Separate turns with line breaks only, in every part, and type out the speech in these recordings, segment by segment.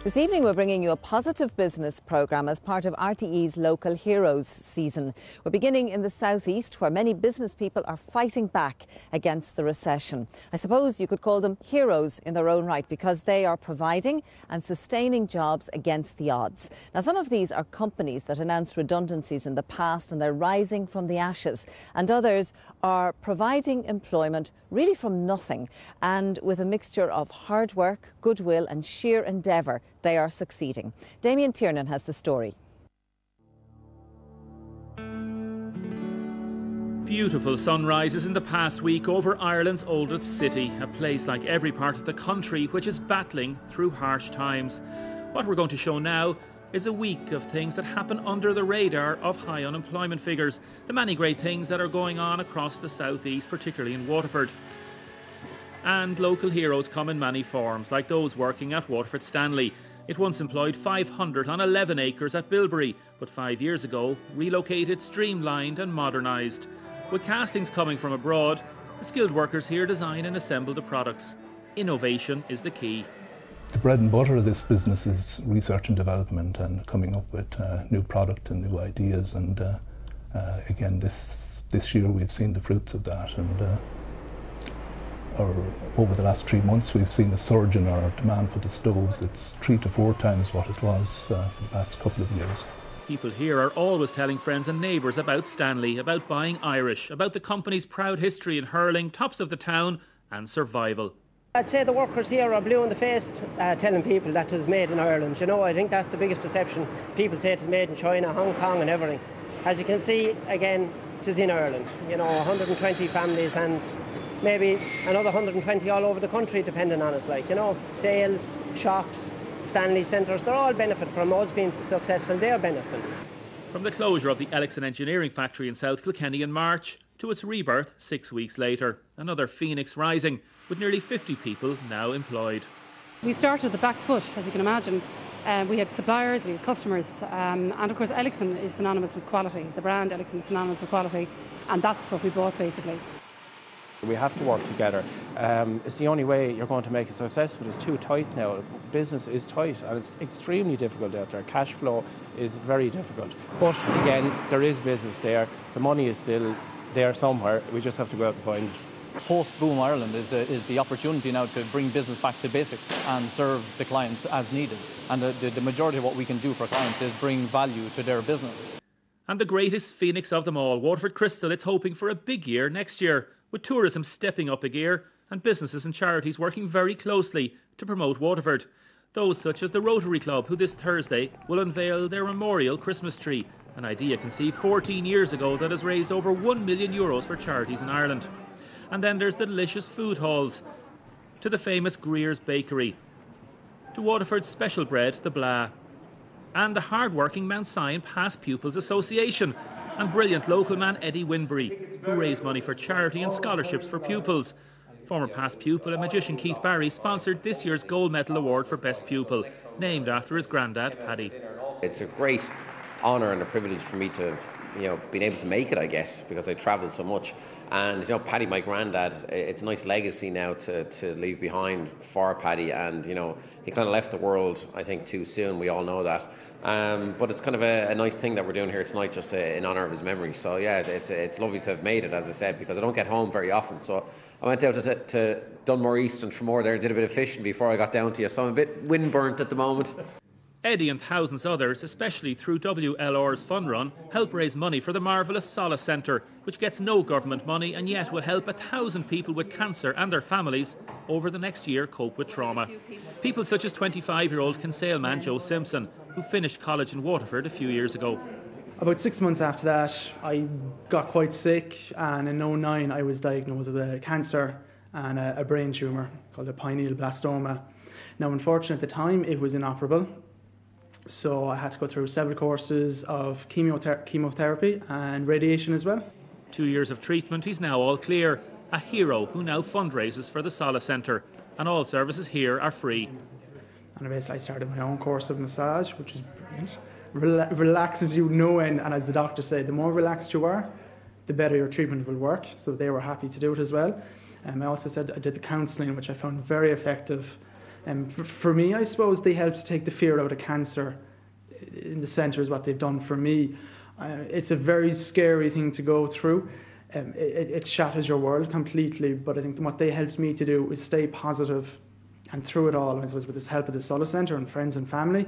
This evening we're bringing you a positive business programme as part of RTE's Local Heroes season. We're beginning in the southeast, where many business people are fighting back against the recession. I suppose you could call them heroes in their own right, because they are providing and sustaining jobs against the odds. Now, some of these are companies that announced redundancies in the past and they're rising from the ashes, and others are providing employment really from nothing, and with a mixture of hard work, goodwill and sheer endeavour, they are succeeding. Damien Tiernan has the story.
Beautiful sunrises in the past week over Ireland's oldest city, a place like every part of the country which is battling through harsh times. What we're going to show now is a week of things that happen under the radar of high unemployment figures, the many great things that are going on across the southeast, particularly in Waterford. And local heroes come in many forms, like those working at Watford Stanley. It once employed 500 on 11 acres at Bilberry, but 5 years ago relocated, streamlined and modernised. With castings coming from abroad, the skilled workers here design and assemble the products. Innovation is the key.
The bread and butter of this business is research and development and coming up with new product and new ideas, and again this year we've seen the fruits of that, and over the last 3 months we've seen a surge in our demand for the stoves. It's 3 to 4 times what it was for the past couple of years.
People here are always telling friends and neighbours about Stanley, about buying Irish, about the company's proud history in hurling, tops of the town and survival.
I'd say the workers here are blue in the face telling people that it's made in Ireland. You know, I think that's the biggest perception. People say it's made in China, Hong Kong and everything. As you can see, again, it is in Ireland. You know, 120 families and maybe another 120 all over the country, depending on us. Like, you know, sales, shops, Stanley centres, they're all benefit from us being successful. They're benefiting.
From the closure of the Elixon Engineering factory in South Kilkenny in March to its rebirth 6 weeks later, another phoenix rising, with nearly 50 people now employed.
We started at the back foot, as you can imagine. We had suppliers, we had customers, and of course Elixon is synonymous with quality. The brand Elixon is synonymous with quality, and that's what we bought basically.
We have to work together. It's the only way you're going to make it successful. It's too tight now. Business is tight and it's extremely difficult out there. Cash flow is very difficult. But again, there is business there. The money is still there somewhere. We just have to go out and find it.
Post-boom Ireland is the opportunity now to bring business back to basics and serve the clients as needed. And the majority of what we can do for clients is bring value to their business.
And the greatest phoenix of them all, Waterford Christmas, it's hoping for a big year next year, with tourism stepping up a gear and businesses and charities working very closely to promote Waterford. Those such as the Rotary Club, who this Thursday will unveil their memorial Christmas tree, an idea conceived 14 years ago that has raised over €1 million for charities in Ireland. And then there's the delicious food halls, to the famous Greer's Bakery, to Waterford's special bread, the Blah, and the hard-working Mount Sion Past Pupils Association, and brilliant local man Eddie Winbury, who raised money for charity and scholarships for pupils. Former past pupil and magician Keith Barry sponsored this year's Gold Medal Award for Best Pupil, named after his granddad, Paddy.
It's a great honour and a privilege for me to have, been able to make it, I guess, because I travel so much. And, Paddy, my granddad, it's a nice legacy now to leave behind for Paddy. And, he kind of left the world, I think, too soon. We all know that. But it's kind of a nice thing that we're doing here tonight, just in honour of his memory. So, yeah, it's lovely to have made it, as I said, because I don't get home very often. So I went out to Dunmore East and Tramore there and did a bit of fishing before I got down to you. So I'm a bit windburnt at the moment.
Eddie and thousands others, especially through WLR's Fun Run, help raise money for the marvellous Solace Centre, which gets no government money and yet will help 1,000 people with cancer and their families over the next year cope with trauma. People such as 25-year-old Kinsale man Joe Simpson, who finished college in Waterford a few years ago.
About 6 months after that, I got quite sick, and in 2009 I was diagnosed with a cancer and a brain tumour called a pineal blastoma. Now, unfortunately at the time it was inoperable. So I had to go through several courses of chemotherapy and radiation as well.
2 years of treatment, he's now all clear. A hero who now fundraises for the Solace Centre. And all services here are free.
And basically I started my own course of massage, which is brilliant. Relaxes you no end. And as the doctor said, the more relaxed you are, the better your treatment will work. So they were happy to do it as well. I also said I did the counselling, which I found very effective. For me, I suppose they help to take the fear out of cancer in the centre is what they've done for me. It's a very scary thing to go through. It shatters your world completely, but I think what they helped me to do is stay positive, and through it all, I suppose with this help of the Solace Centre and friends and family,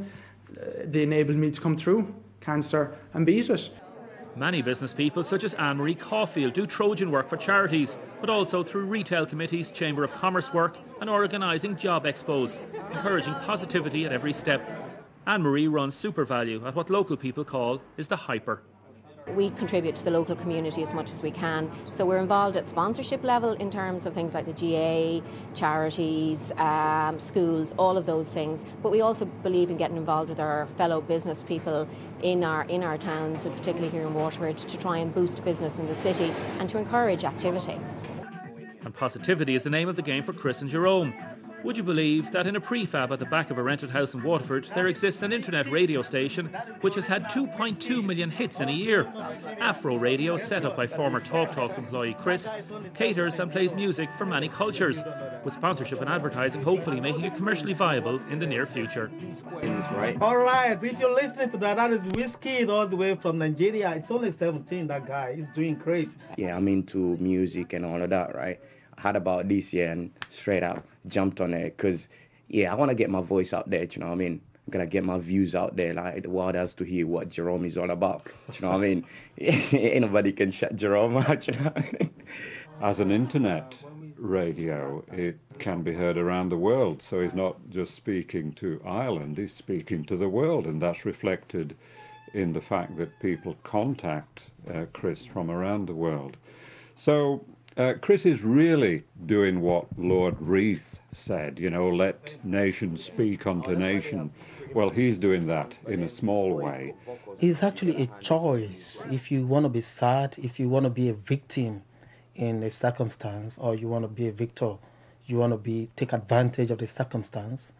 they enabled me to come through cancer and beat it.
Many business people such as Anne-Marie Caulfield do Trojan work for charities, but also through retail committees, Chamber of Commerce work and organising job expos, encouraging positivity at every step. Anne-Marie runs SuperValue at what local people call is the Hyper.
We contribute to the local community as much as we can, so we're involved at sponsorship level in terms of things like the GA, charities, schools, all of those things, but we also believe in getting involved with our fellow business people in our towns, and particularly here in Waterford, to try and boost business in the city and to encourage activity.
And positivity is the name of the game for Chris and Jerome. Would you believe that in a prefab at the back of a rented house in Waterford there exists an internet radio station which has had 2.2 million hits in a year? Afro Radio, set up by former Talk Talk employee Chris, caters and plays music for many cultures, with sponsorship and advertising hopefully making it commercially viable in the near future.
Alright, if you're listening to that, that is Whiskey all the way from Nigeria. It's only 17, that guy. He's doing great.
Yeah, I'm into music and all of that, right? I heard about this year and straight up jumped on it because, yeah, I want to get my voice out there, do you know what I mean? I'm going to get my views out there, like the world has to hear what Jerome is all about, do you know what I mean? Ain't nobody can shut Jerome out, you know what I mean?
As an internet radio, it can be heard around the world, so he's not just speaking to Ireland, he's speaking to the world, and that's reflected in the fact that people contact Chris from around the world. So Chris is really doing what Lord Reith said, you know, let nation speak unto nation. Well, he's doing that in a small way.
It's actually a choice. If you want to be sad, if you want to be a victim in a circumstance, or you want to be a victor, you want to take advantage of the circumstance.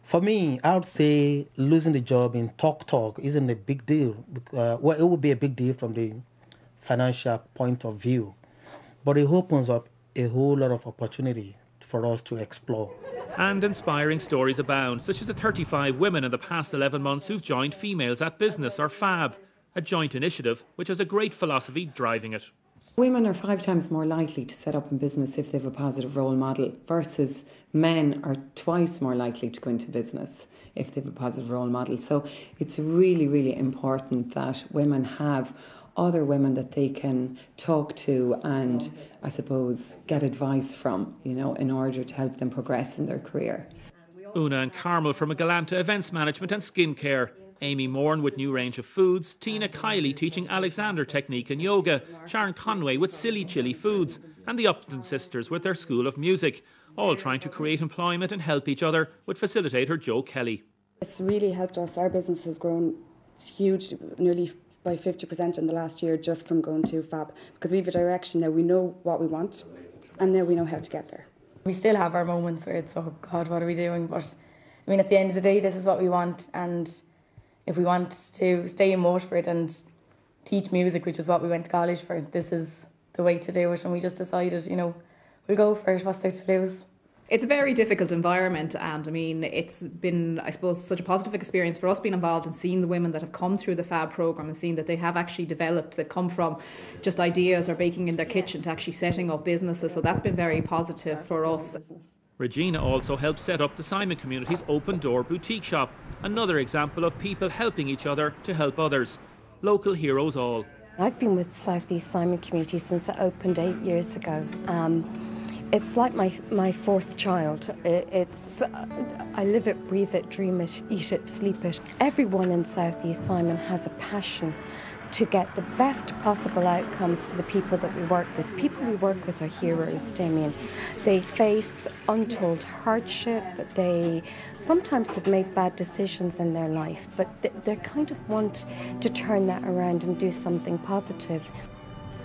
For me, I would say losing the job in Talk isn't a big deal. Well, it would be a big deal from the financial point of view. But it opens up a whole lot of opportunity for us to explore.
And inspiring stories abound, such as the 35 women in the past 11 months who've joined Females at Business, or FAB, a joint initiative which has a great philosophy driving it.
Women are 5 times more likely to set up in business if they have a positive role model, versus men are twice more likely to go into business if they have a positive role model. So it's really, really important that women have other women that they can talk to and, I suppose, get advice from, you know, in order to help them progress in their career.
Una and Carmel from Galanta Events Management and Skincare, Amy Morn with new range of foods, Tina Kiley teaching Alexander technique and yoga, Sharon Conway with Silly Chili Foods, and the Upton sisters with their School of Music, all trying to create employment and help each other with facilitator Joe Kelly.
It's really helped us. Our business has grown huge, nearly by 50% in the last year, just from going to FAB, because we have a direction now. We know what we want, and now we know how to get there.
We still have our moments where it's, oh God, what are we doing? But I mean, at the end of the day, this is what we want, and if we want to stay in Waterford and teach music, which is what we went to college for, this is the way to do it. And we just decided, you know, we'll go for it. What's there to lose?
It's a very difficult environment, and I mean, it's been, I suppose, such a positive experience for us being involved and seeing the women that have come through the FAB programme and seeing that they have actually developed, that come from just ideas or baking in their kitchen to actually setting up businesses. So that's been very positive for us.
Regina also helped set up the Simon Community's Open Door Boutique Shop, another example of people helping each other to help others. Local heroes all.
I've been with South East Simon Community since it opened 8 years ago. It's like my fourth child. I live it, breathe it, dream it, eat it, sleep it. Everyone in South East Simon has a passion to get the best possible outcomes for the people that we work with. People we work with are heroes, Damien. They face untold hardship. They sometimes have made bad decisions in their life, but they kind of want to turn that around and do something positive.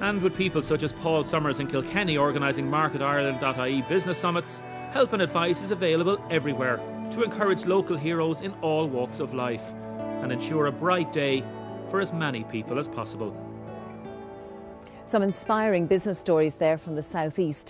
And with people such as Paul Summers in Kilkenny organising MarketIreland.ie business summits, help and advice is available everywhere to encourage local heroes in all walks of life and ensure a bright day for as many people as possible.
Some inspiring business stories there from the South East.